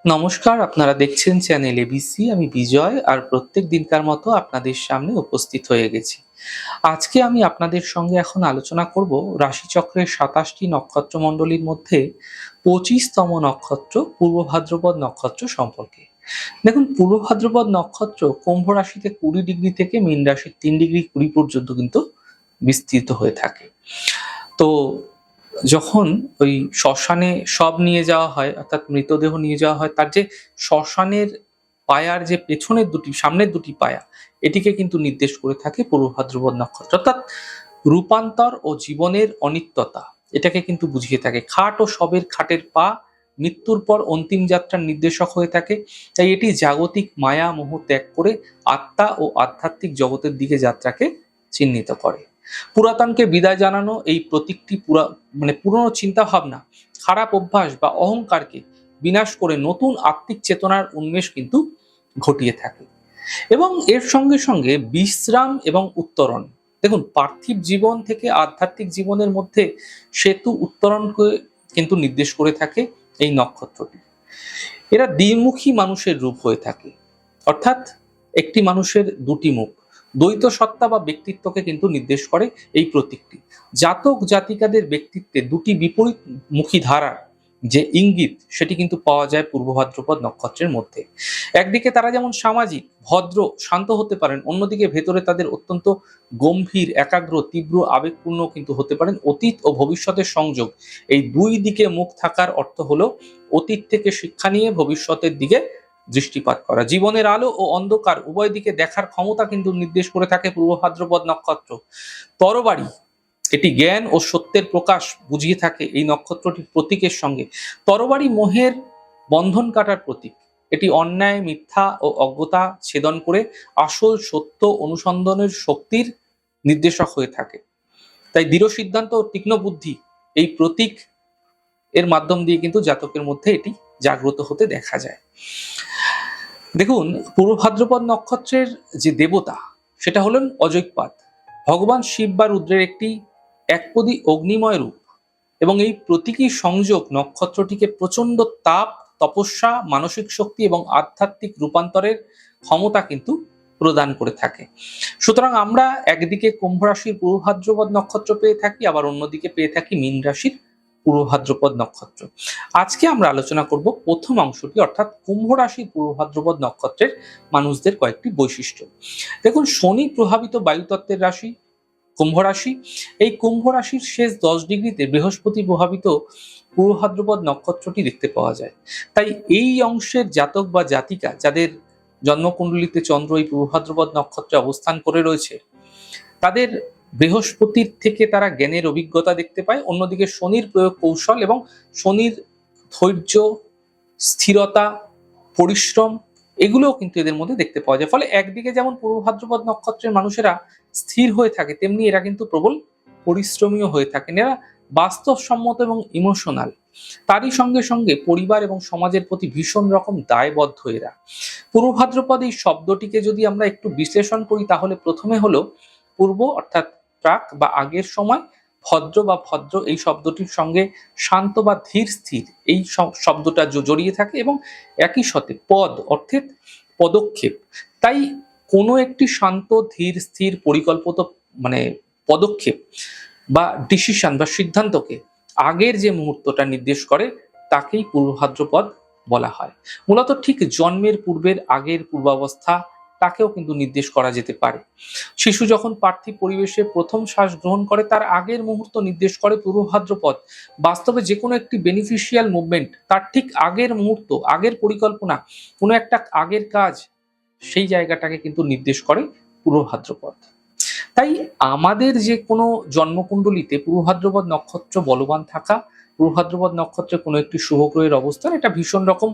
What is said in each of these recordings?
নমস্কার, আপনারা দেখছেন চ্যানেল এবিসি। আমি বিজয়, আর প্রত্যেক দিনকার মতো আপনাদের সামনে উপস্থিত হয়ে গেছি। আজকে আমি আপনাদের সঙ্গে এখন আলোচনা করব রাশিচক্রের ২৭টি নক্ষত্রমণ্ডলীর মধ্যে ২৫তম নক্ষত্র পূর্ব ভাদ্রপদ নক্ষত্র সম্পর্কে। দেখুন, পূর্ব ভাদ্রপদ নক্ষত্র কুম্ভ রাশিতে ২০ ডিগ্রি থেকে মীন রাশির ৩ ডিগ্রি ২০ পর্যন্ত কিন্তু বিস্তৃত হয়ে থাকে। তো যখন ওই শ্মশানে শব নিয়ে যাওয়া হয়, অর্থাৎ মৃতদেহ নিয়ে যাওয়া হয়, তার যে শ্মশানের পায়ার যে পেছনের দুটি সামনের দুটি পায়া, এটিকে কিন্তু নির্দেশ করে থাকে পূর্ব ভাদ্রপদ নক্ষত্র। অর্থাৎ রূপান্তর ও জীবনের অনিত্যতা এটাকে কিন্তু বুঝিয়ে থাকে। খাট ও শবের খাটের পা মৃত্যুর পর অন্তিম যাত্রার নির্দেশক হয়ে থাকে। তাই এটি জাগতিক মায়া মোহ ত্যাগ করে আত্মা ও আধ্যাত্মিক জগতের দিকে যাত্রাকে চিহ্নিত করে। পুরাতনকে বিদায় জানানো এই প্রতীকটি পুরনো চিন্তা ভাবনা, খারাপ অভ্যাস বা অহংকারকে বিনাশ করে নতুন আত্মিক চেতনার উন্মেষ কিন্তু ঘটিয়ে থাকে। এবং এর সঙ্গে সঙ্গে বিশ্রাম এবং উত্তরণ, দেখুন, পার্থিব জীবন থেকে আধ্যাত্মিক জীবনের মধ্যে সেতু উত্তরণকে কিন্তু নির্দেশ করে থাকে এই নক্ষত্রটি। এরা দ্বিমুখী মানুষের রূপ হয়ে থাকে, অর্থাৎ একটি মানুষের দুটি মুখ, দ্বৈত সত্তা বা ব্যক্তিত্বকে কিন্তু নির্দেশ করে এই প্রতীকটি। জাতক জাতিকাদের ব্যক্তিত্বে দুটি বিপরীত মুখী ধারার যে ইঙ্গিত, সেটি কিন্তু পাওয়া যায় পূর্ব ভাদ্রপদ নক্ষত্রের মধ্যে। একদিকে তারা যেমন সামাজিক, ভদ্র, শান্ত হতে পারেন, অন্যদিকে ভেতরে তাদের অত্যন্ত গম্ভীর, একাগ্র, তীব্র, আবেগপূর্ণ কিন্তু হতে পারেন। অতীত ও ভবিষ্যতের সংযোগ, এই দুই দিকে মুখ থাকার অর্থ হলো অতীত থেকে শিক্ষা নিয়ে ভবিষ্যতের দিকে দৃষ্টিপাত করা। জীবনের আলো ও অন্ধকার উভয় দিকে দেখার ক্ষমতা কিন্তু নির্দেশ করে থাকে পূর্ব ভাদ্রপদ নক্ষত্র। তরবারি, এটি জ্ঞান ও সত্যের প্রকাশ বুঝিয়ে থাকে এই নক্ষত্রটির প্রতীকের সঙ্গে। তরবারি মোহের বন্ধন কাটার প্রতীক। এটি অন্যায়, মিথ্যা ও অজ্ঞতা ছেদন করে আসল সত্য অনুসন্ধানের শক্তির নির্দেশক হয়ে থাকে। তাই দৃঢ় সিদ্ধান্ত ও তীক্ষ্ণ বুদ্ধি, এই প্রতীক এর মাধ্যম দিয়ে কিন্তু জাতকের মধ্যে এটি জাগ্রত হতে দেখা যায়। দেখুন, পূর্ব ভাদ্রপদ নক্ষত্রের যে দেবতা, সেটা হলেন অজৈকপাদ, ভগবান শিব বা রুদ্রের একটি একপদী অগ্নিময় রূপ। এবং এই প্রতীকী সংযোগ নক্ষত্রটিকে প্রচন্ড তাপ, তপস্যা, মানসিক শক্তি এবং আধ্যাত্মিক রূপান্তরের ক্ষমতা কিন্তু প্রদান করে থাকে। সুতরাং আমরা একদিকে কুম্ভ রাশির পূর্ব ভাদ্রপদ নক্ষত্র পেয়ে থাকি, আবার অন্যদিকে পেয়ে থাকি মীন রাশির পূর্ব ভাদ্রপদ নক্ষত্র। আজকে আমরা আলোচনা করব প্রথম অংশটি, অর্থাৎ কুম্ভ রাশির পূর্ব ভাদ্রপদ নক্ষত্রের মানুষদের কয়েকটি বৈশিষ্ট্য। দেখুন, শনি প্রভাবিত বায়ুতত্ত্বের রাশি কুম্ভ রাশি। এই কুম্ভ রাশির শেষ 10 ডিগ্রিতে বৃহস্পতি প্রভাবিত পূর্ব ভাদ্রপদ নক্ষত্রটি দেখতে পাওয়া যায়। তাই এই অংশের জাতক বা জাতিকা যাদের জন্মকুণ্ডলিতে চন্দ্র এই পূর্ব ভাদ্রপদ নক্ষত্রে অবস্থান করে রয়েছে, তাদের বৃহস্পতির থেকে তারা জ্ঞানের অভিজ্ঞতা দেখতে পায়। অন্যদিকে শনির প্রয়োগ কৌশল এবং শনির ধৈর্য, স্থিরতা, পরিশ্রম, এগুলোও কিন্তু এদের মধ্যে দেখতে পাওয়া যায়। ফলে একদিকে যেমন পূর্ব ভাদ্রপদ নক্ষত্রের মানুষেরা স্থির হয়ে থাকে, তেমনি এরা কিন্তু প্রবল পরিশ্রমীও হয়ে থাকেন। এরা বাস্তবসম্মত এবং ইমোশনাল। তারই সঙ্গে সঙ্গে পরিবার এবং সমাজের প্রতি ভীষণ রকম দায়বদ্ধ এরা। পূর্ব ভাদ্রপদ এই শব্দটিকে যদি আমরা একটু বিশ্লেষণ করি, তাহলে প্রথমে হলো পূর্ব, অর্থাৎ প্রাক বা আগের সময়, ভদ্র বা ভদ্র এই শব্দটির সঙ্গে শান্ত বা ধীর স্থির এই শব্দটা জড়িয়ে থাকে, এবং একই সাথে পদ অর্থাৎ পদক্ষেপ। তাই কোনো একটি শান্ত, ধীর, স্থির, পরিকল্পিত মানে পদক্ষেপ বা ডিসিশন বা সিদ্ধান্তকে আগের যে মুহূর্তটা নির্দেশ করে, তাকেই পূর্ব ভাদ্রপদ বলা হয়। মূলত ঠিক জন্মের পূর্বের আগের পূর্বাবস্থা, তাকেও কিন্তু নির্দেশ করা যেতে পারে। শিশু যখন পার্থিব পরিবেশে প্রথম শ্বাস গ্রহণ করে, তার আগের মুহূর্ত নির্দেশ করে পূর্ব ভাদ্রপদ। বাস্তবে যে কোনো একটি বেনিফিশিয়াল মুভমেন্ট, তার ঠিক আগের মুহূর্ত, আগের পরিকল্পনা, কোনো একটা আগের কাজ, সেই জায়গাটাকে কিন্তু নির্দেশ করে পূর্ব ভাদ্রপদ। তাই আমাদের যে কোনো জন্মকুণ্ডলিতে পূর্ব ভাদ্রপদ নক্ষত্র বলবান থাকা, পূর্ব ভাদ্রপদ নক্ষত্রে কোনো একটি শুভ গ্রহের অবস্থান, এটা ভীষণ রকম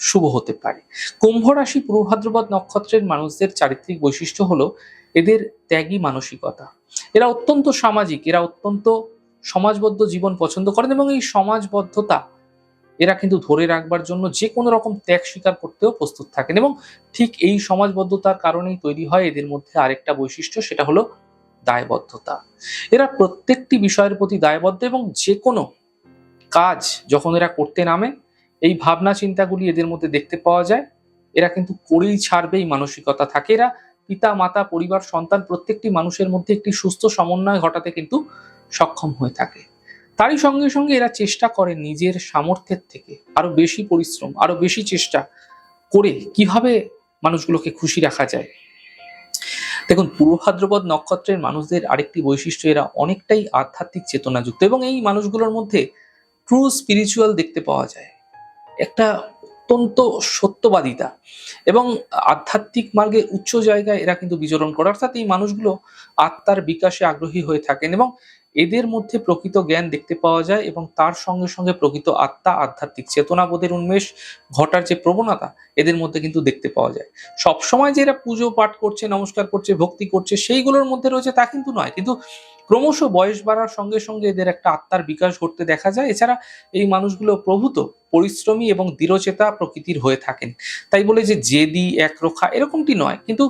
শুভ হতে পারে। কুম্ভ রাশি পূর্ব ভাদ্রপদ নক্ষত্রের মানুষদের চারিত্রিক বৈশিষ্ট্য হলো এদের ত্যাগী মানসিকতা। এরা অত্যন্ত সামাজিক, এরা অত্যন্ত সমাজবদ্ধ জীবন পছন্দ করেন, এবং এই সমাজবদ্ধতা এরা কিন্তু ধরে রাখবার জন্য যে কোনো রকম ত্যাগ স্বীকার করতেও প্রস্তুত থাকেন। এবং ঠিক এই সমাজবদ্ধতার কারণেই তৈরি হয় এদের মধ্যে আরেকটা বৈশিষ্ট্য, সেটা হলো দায়বদ্ধতা। এরা প্রত্যেকটি বিষয়ের প্রতি দায়বদ্ধ, এবং যে কোনো কাজ যখন এরা করতে নামে, এই ভাবনা চিন্তাগুলি এদের মধ্যে দেখতে পাওয়া যায়। এরা কিন্তু করেই ছাড়বে এই মানসিকতা থাকে। এরা পিতা মাতা পরিবার সন্তান প্রত্যেকটি মানুষের মধ্যে একটি সুস্থ সমন্বয় ঘটাতে কিন্তু সক্ষম হয়ে থাকে। তারই সঙ্গে সঙ্গে এরা চেষ্টা করে নিজের সামর্থ্যের থেকে আরো বেশি পরিশ্রম, আরো বেশি চেষ্টা করে কিভাবে মানুষগুলোকে খুশি রাখা যায়। দেখুন, পূর্ব ভাদ্রপদ নক্ষত্রের মানুষদের আরেকটি বৈশিষ্ট্য, এরা অনেকটাই আধ্যাত্মিক চেতনাযুক্ত এবং এই মানুষগুলোর মধ্যে ট্রু স্পিরিচুয়াল দেখতে পাওয়া যায়। একটা অত্যন্ত সত্যবাদিতা এবং আধ্যাত্মিক মার্গের উচ্চ জায়গায় এরা কিন্তু বিচরণ করে, অর্থাৎ এই মানুষগুলো আত্মার বিকাশে আগ্রহী হয়ে থাকেন এবং এদের মধ্যে প্রকৃত জ্ঞান দেখতে পাওয়া যায় এবং তার সঙ্গে সঙ্গে প্রকৃত আত্মা আধ্যাত্মিক চেতনাবোধের উন্মেষ ঘটার যে প্রবণতা এদের মধ্যে কিন্তু দেখতে পাওয়া যায়। সবসময় যে এরা পুজো পাঠ করছে, নমস্কার করছে, ভক্তি করছে সেইগুলোর মধ্যে রয়েছে তা কিন্তু নয়, কিন্তু ক্রমশ বয়স বাড়ার সঙ্গে সঙ্গে এদের একটা আত্মার বিকাশ ঘটতে দেখা যায়। এছাড়া এই মানুষগুলো প্রভূত পরিশ্রমী এবং দৃঢ়চেতা প্রকৃতির হয়ে থাকেন। তাই বলে যে জেদি একরোখা এরকমটি নয়, কিন্তু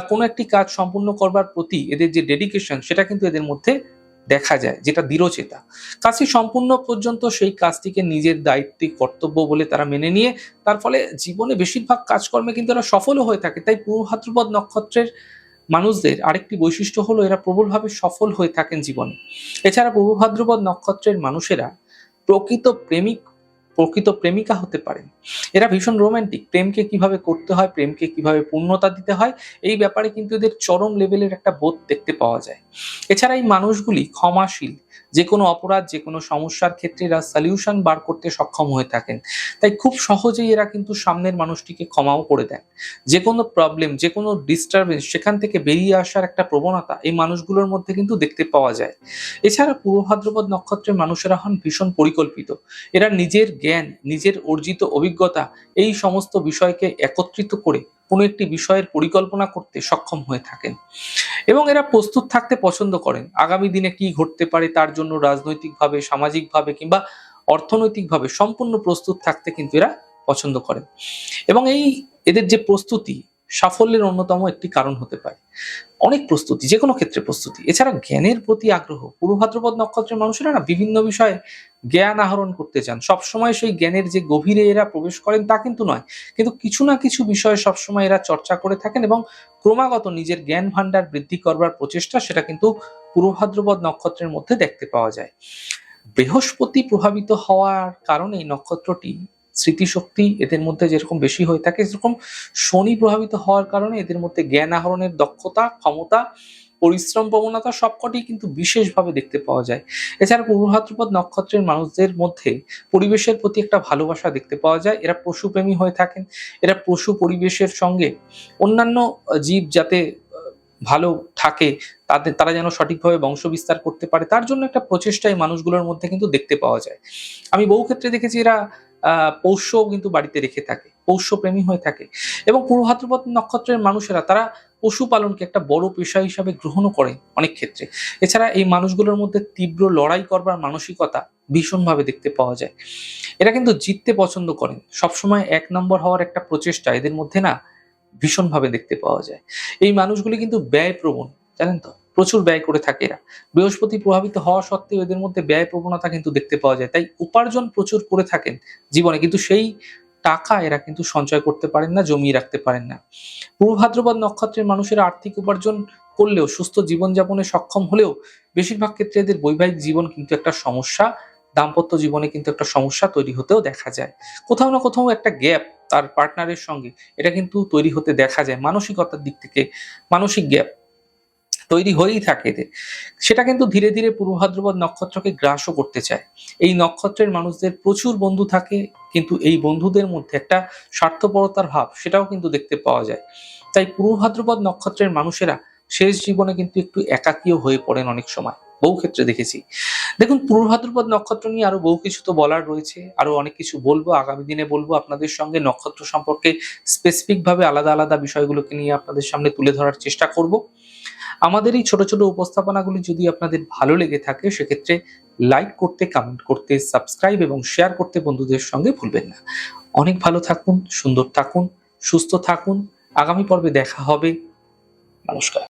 কোনো একটি কাজ সম্পূর্ণ করবার প্রতি এদের যে ডেডিকেশন সেটা কিন্তু এদের মধ্যে দেখা যায়, যেটা দৃঢ়চেতা। কাজটি সম্পূর্ণ পর্যন্ত সেই কাজটিকে নিজের দায়িত্বে কর্তব্য বলে তারা মেনে নিয়ে তার ফলে জীবনে বেশিরভাগ কাজকর্মে কিন্তু এরা সফলও হয়ে থাকে। তাই পূর্ব ভাদ্রপদ নক্ষত্রের মানুষদের আরেকটি বৈশিষ্ট্য হলো এরা প্রবলভাবে সফল হয়ে থাকেন জীবনে। এছাড়া পূর্ব ভাদ্রপদ নক্ষত্রের মানুষেরা প্রকৃত প্রেমিক, প্রকৃত প্রেমিকা হতে পারেন। এরা ভীষণ রোমান্টিক। প্রেমকে কিভাবে করতে হয়, প্রেমকে কিভাবে পূর্ণতা দিতে হয়, এই ব্যাপারে কিন্তু এদের চরম লেভেলের একটা বোধ দেখতে পাওয়া যায়। এছাড়া এই মানুষগুলি ক্ষমাশীল। যে কোনো অপরাধ, যে কোনো সমস্যার ক্ষেত্রে এরা সলিউশন বার করতে সক্ষম হয়ে থাকেন। তাই খুব সহজেই এরা কিন্তু সামনের মানুষটিকে ক্ষমাও করে দেন। যে কোনো প্রবলেম, যে কোনো ডিস্টারবেন্স সেখান থেকে বেরিয়ে আসার একটা প্রবণতা এই মানুষগুলোর মধ্যে কিন্তু দেখতে পাওয়া যায়। এছাড়া পূর্ব ভাদ্রপদ নক্ষত্রের মানুষেরা হন ভীষণ পরিকল্পিত। এরা নিজের জ্ঞান, নিজের অর্জিত অভিজ্ঞতা এই সমস্ত বিষয়কে একত্রিত করে কোনো একটি বিষয়ের পরিকল্পনা করতে সক্ষম হয়ে থাকেন এবং এরা প্রস্তুত থাকতে পছন্দ করেন। আগামী দিনে কি ঘটতে পারে তার জন্য রাজনৈতিকভাবে, সামাজিকভাবে কিংবা অর্থনৈতিকভাবে সম্পূর্ণ প্রস্তুত থাকতে কিন্তু এরা পছন্দ করেন এবং এই এদের যে প্রস্তুতি সাফল্যের অন্যতম একটি কারণ হতে পারে। অনেক প্রস্তুতি, যে কোনো ক্ষেত্রে প্রস্তুতি। এছাড়া জ্ঞানের প্রতি আগ্রহ। পূর্ব ভাদ্রপদ নক্ষত্রের মানুষেরা না বিভিন্ন বিষয়ে জ্ঞান আহরণ করতে চান। সবসময় সেই জ্ঞানের যে গভীরে এরা প্রবেশ করেন তা কিন্তু নয়, কিন্তু কিছু না কিছু বিষয়ে সবসময় এরা চর্চা করে থাকেন এবং ক্রমাগত নিজের জ্ঞান ভান্ডার বৃদ্ধি করবার প্রচেষ্টা সেটা কিন্তু পূর্ব ভাদ্রপদ নক্ষত্রের মধ্যে দেখতে পাওয়া যায়। বৃহস্পতি প্রভাবিত হওয়ার কারণে এই নক্ষত্রটি স্মৃতিশক্তি এদের মধ্যে যেরকম বেশি হয়ে থাকে, সেরকম শনি প্রভাবিত হওয়ার কারণে এদের মধ্যে জ্ঞান আহরণের দক্ষতা, ক্ষমতা, পরিশ্রম প্রবণতা সবকটি কিন্তু বিশেষভাবে দেখতে পাওয়া যায়। এছাড়া পূর্ব ভাদ্রপদ নক্ষত্রের মানুষদের মধ্যে পরিবেশের প্রতি একটা ভালোবাসা দেখতে পাওয়া যায়। এরা পশুপ্রেমী হয়ে থাকেন। এরা পশু পরিবেশের সঙ্গে অন্যান্য জীব যাতে ভালো থাকে, তারা যেন সঠিকভাবে বংশ বিস্তার করতে পারে তার জন্য একটা প্রচেষ্টা এই মানুষগুলোর মধ্যে কিন্তু দেখতে পাওয়া যায়। আমি বহু ক্ষেত্রে দেখেছি এরা পোষ্যও কিন্তু বাড়িতে রেখে থাকে, পোষ্যপ্রেমী হয়ে থাকে এবং পূর্ব ভাদ্রপদ নক্ষত্রের মানুষেরা তারা পশুপালনকে একটা বড় পেশা হিসাবে গ্রহণও করে অনেক ক্ষেত্রে। এছাড়া এই মানুষগুলোর মধ্যে তীব্র লড়াই করবার মানসিকতা ভীষণভাবে দেখতে পাওয়া যায়। এরা কিন্তু জিততে পছন্দ করেন। সবসময় ১ নম্বর হওয়ার একটা প্রচেষ্টা এদের মধ্যে না ভীষণভাবে দেখতে পাওয়া যায়। এই মানুষগুলি কিন্তু ব্যয়প্রবণ, জানেন তো? প্রচুর ব্যয় করে থাকে এরা। বৃহস্পতি প্রভাবিত হওয়া সত্ত্বেও এদের মধ্যে ব্যয় প্রবণতা কিন্তু দেখতে পাওয়া যায়। তাই উপার্জন প্রচুর করে থাকেন জীবনে, কিন্তু সেই টাকা এরা কিন্তু সঞ্চয় করতে পারেন না, জমিয়ে রাখতে পারেন না। পূর্ব ভাদ্রপদ নক্ষত্রের মানুষেরা আর্থিক উপার্জন করলেও, সুস্থ জীবনযাপনে সক্ষম হলেও বেশিরভাগ ক্ষেত্রে এদের বৈবাহিক জীবন কিন্তু একটা সমস্যা, দাম্পত্য জীবনে কিন্তু একটা সমস্যা তৈরি হতেও দেখা যায়। কোথাও না কোথাও একটা গ্যাপ তার পার্টনারের সঙ্গে এটা কিন্তু তৈরি হতে দেখা যায়। মানসিকতার দিক থেকে মানসিক গ্যাপ তৈরি হয়েই থাকে এদের। সেটা কিন্তু ধীরে ধীরে পূর্ব ভাদ্রপদ নক্ষত্রকে গ্রাসও করতে চায়। এই নক্ষত্রের মানুষদের প্রচুর বন্ধু থাকে, কিন্তু এই বন্ধুদের মধ্যে একটা স্বার্থপরতার ভাব সেটাও কিন্তু দেখতে পাওয়া যায়। তাই পূর্ব ভাদ্রপদ নক্ষত্রের মানুষেরা শেষ জীবনে কিন্তু একটু একাকীও হয়ে পড়েন অনেক সময়, বহু ক্ষেত্রে দেখেছি। দেখুন, পূর্ব ভাদ্রপদ নক্ষত্র নিয়ে আরো বহু কিছু তো বলার রয়েছে, আরো অনেক কিছু বলবো, আগামী দিনে বলবো আপনাদের সঙ্গে। নক্ষত্র সম্পর্কে স্পেসিফিক ভাবে আলাদা আলাদা বিষয়গুলোকে নিয়ে আপনাদের সামনে তুলে ধরার চেষ্টা করব। আমাদের এই ছোট ছোট উপস্থাপনাগুলি যদি আপনাদের ভালো লেগে থাকে সেক্ষেত্রে লাইক করতে, কমেন্ট করতে, সাবস্ক্রাইব এবং শেয়ার করতে বন্ধুদের সঙ্গে ভুলবেন না। অনেক ভালো থাকুন, সুন্দর থাকুন, সুস্থ থাকুন। আগামী পর্বে দেখা হবে। নমস্কার।